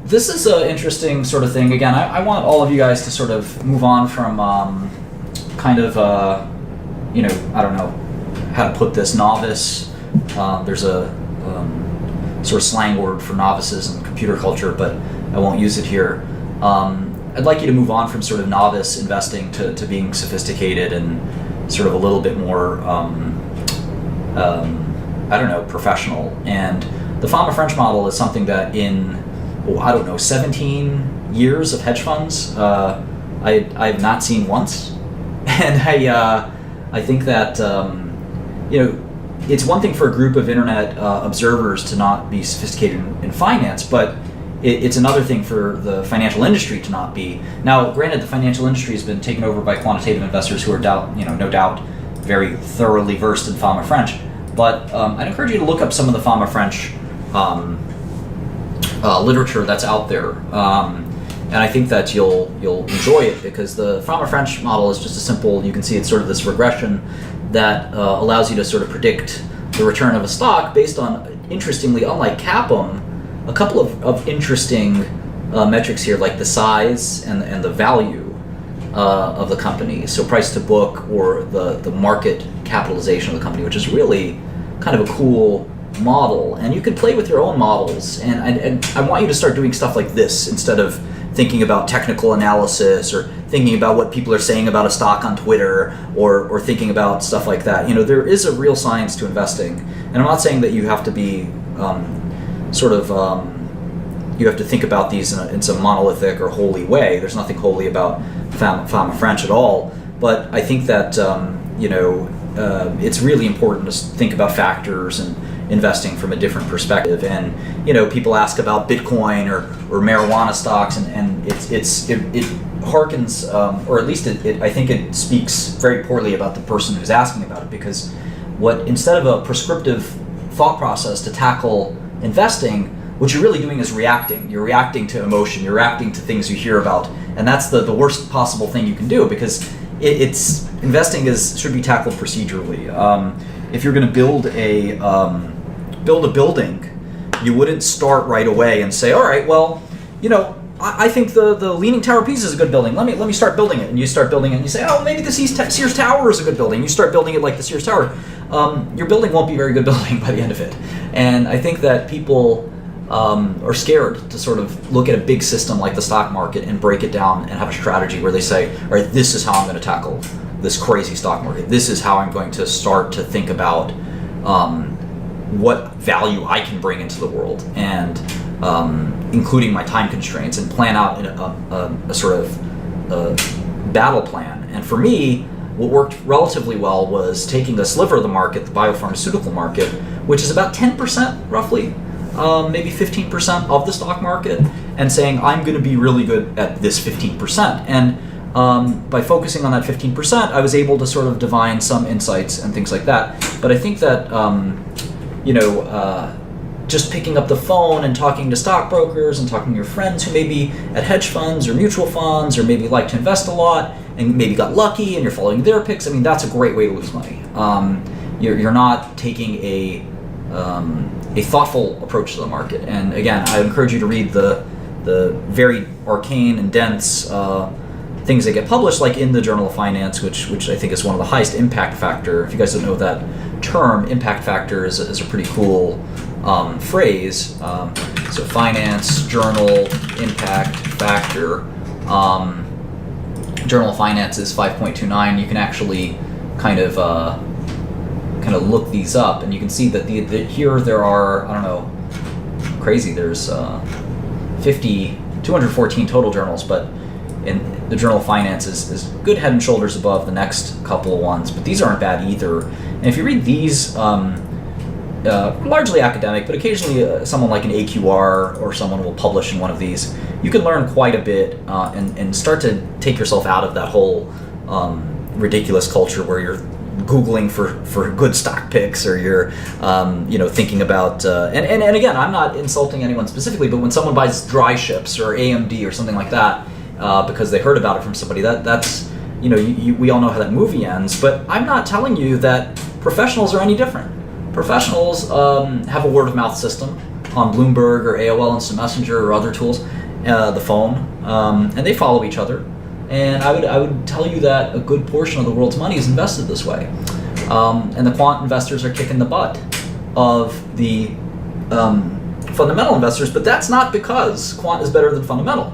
This is an interesting sort of thing. Again, I want all of you guys to sort of move on from kind of, I don't know how to put this, novice. There's a sort of slang word for novices in computer culture, but I won't use it here. I'd like you to move on from sort of novice investing to being sophisticated and sort of a little bit more, professional. And the Fama French model is something that in, 17 years of hedge funds, I have not seen once. And I think that, it's one thing for a group of internet observers to not be sophisticated in finance, but it's another thing for the financial industry to not be. Now, granted, the financial industry has been taken over by quantitative investors who are no doubt very thoroughly versed in Fama French, but I'd encourage you to look up some of the Fama French literature that's out there. And I think that you'll enjoy it, because the Fama French model is just a simple, you can see it's sort of this regression that allows you to sort of predict the return of a stock based on, interestingly, unlike CAPM, a couple of interesting metrics here, like the size and the value of the company. So price to book, or the market capitalization of the company, which is really kind of a cool model. And you can play with your own models. And I want you to start doing stuff like this instead of thinking about technical analysis or thinking about what people are saying about a stock on Twitter or thinking about stuff like that. There is a real science to investing. And I'm not saying that you have to be you have to think about these in some monolithic or holy way. There's nothing holy about Fama French at all. But I think that it's really important to think about factors and investing from a different perspective. And people ask about Bitcoin or marijuana stocks, and it harkens, or at least I think it speaks very poorly about the person who's asking about it, because instead of a prescriptive thought process to tackle investing, what you're really doing is reacting. You're reacting to emotion. You're reacting to things you hear about, and that's the worst possible thing you can do, because investing should be tackled procedurally. If you're going to build a building, you wouldn't start right away and say, all right, well, I think the Leaning Tower of Pisa is a good building. Let me start building it. And you start building it, and you say, oh, maybe the Sears Tower is a good building. You start building it like the Sears Tower. Your building won't be a very good building by the end of it. And I think that people are scared to sort of look at a big system like the stock market and break it down and have a strategy where they say, all right, this is how I'm going to tackle this crazy stock market. This is how I'm going to start to think about what value I can bring into the world, and including my time constraints, and plan out a sort of battle plan. And for me, what worked relatively well was taking a sliver of the market, the biopharmaceutical market, which is about 10% roughly, maybe 15% of the stock market, and saying, I'm going to be really good at this 15%. And by focusing on that 15%, I was able to sort of divine some insights and things like that. But I think that just picking up the phone and talking to stockbrokers and talking to your friends who may be at hedge funds or mutual funds or maybe like to invest a lot and maybe got lucky and you're following their picks, I mean, that's a great way to lose money. You're not taking a thoughtful approach to the market. And again, I encourage you to read the very arcane and dense things that get published, like in the Journal of Finance, which I think is one of the highest impact factor. If you guys don't know that term, impact factor is a pretty cool phrase. So finance, journal, impact factor. Journal of Finance is 5.29. You can actually kind of look these up, and you can see that here there are, I don't know, crazy, there's 214 total journals, but in the Journal of Finance is good head and shoulders above the next couple of ones, but these aren't bad either. And if you read these, largely academic, but occasionally someone like an AQR or someone will publish in one of these, you can learn quite a bit and start to take yourself out of that whole ridiculous culture where you're Googling for good stock picks, or you're thinking about and again, I'm not insulting anyone specifically, but when someone buys dry ships or AMD or something like that because they heard about it from somebody, that's we all know how that movie ends. But I'm not telling you that professionals are any different. Professionals have a word of mouth system. on Bloomberg or AOL Instant Messenger or other tools, the phone, and they follow each other. And I would tell you that a good portion of the world's money is invested this way. And the quant investors are kicking the butt of the fundamental investors, but that's not because quant is better than fundamental.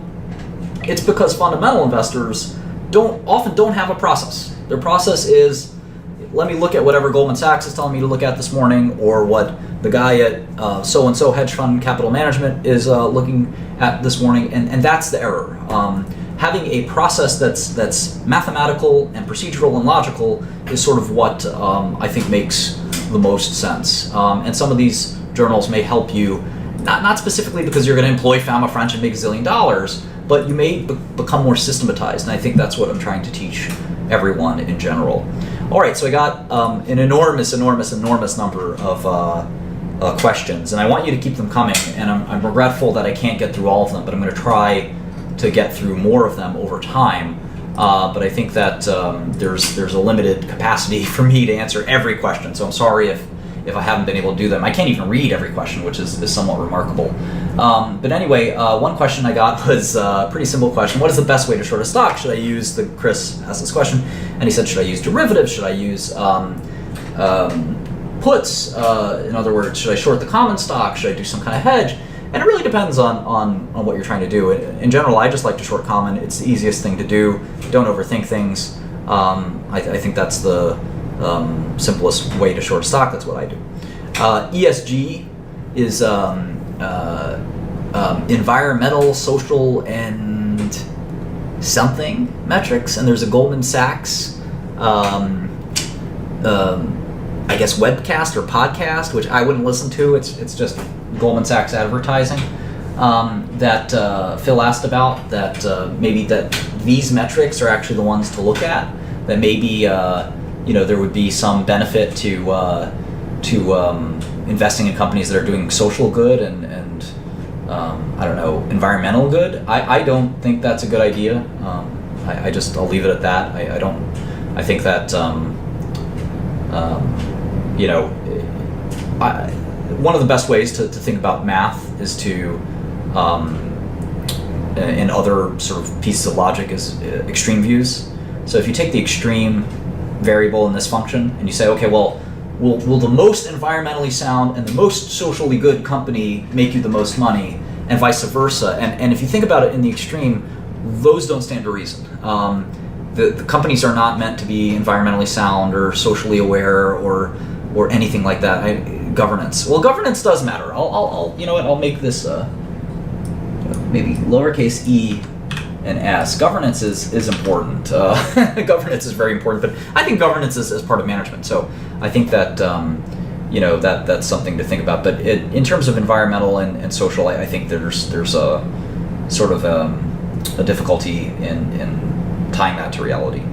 It's because fundamental investors often don't have a process. Their process is, let me look at whatever Goldman Sachs is telling me to look at this morning, or what the guy at so-and-so hedge fund capital management is looking at this morning, and that's the error. Having a process that's mathematical and procedural and logical is sort of what I think makes the most sense. And some of these journals may help you, not specifically because you're going to employ fama French and make $1 zillion, but you may become more systematized, and I think that's what I'm trying to teach everyone in general. All right, so I got an enormous number of questions, and I want you to keep them coming, and I'm regretful that I can't get through all of them, but I'm going to try to get through more of them over time. But I think that there's a limited capacity for me to answer every question, so I'm sorry if I haven't been able to do them. I can't even read every question, which is somewhat remarkable. But anyway, one question I got was a pretty simple question. What is the best way to short a stock? Should I use Chris asked this question, and he said, should I use derivatives? Should I use puts? In other words, should I short the common stock? Should I do some kind of hedge? And it really depends on what you're trying to do. In general, I just like to short common. It's the easiest thing to do. Don't overthink things. I think that's the simplest way to short stock. That's what I do. ESG is environmental, social, and something metrics. And there's a Goldman Sachs, I guess, webcast or podcast, which I wouldn't listen to. It's just Goldman Sachs advertising that Phil asked about. That maybe that these metrics are actually the ones to look at. That maybe there would be some benefit to investing in companies that are doing social good and I don't know, environmental good. I don't think that's a good idea. I'll leave it at that. I think that one of the best ways to think about math is to in other sort of pieces of logic is extreme views. So if you take the extreme variable in this function and you say, okay, well, will the most environmentally sound and the most socially good company make you the most money, and vice versa? And if you think about it in the extreme, those don't stand to reason. The companies are not meant to be environmentally sound or socially aware or anything like that. Governance. Well, governance does matter. I'll make this maybe lowercase e and s. Governance is important. Governance is very important, but I think governance is part of management. So I think that that's something to think about. But in terms of environmental and social, I think there's a sort of a difficulty in tying that to reality.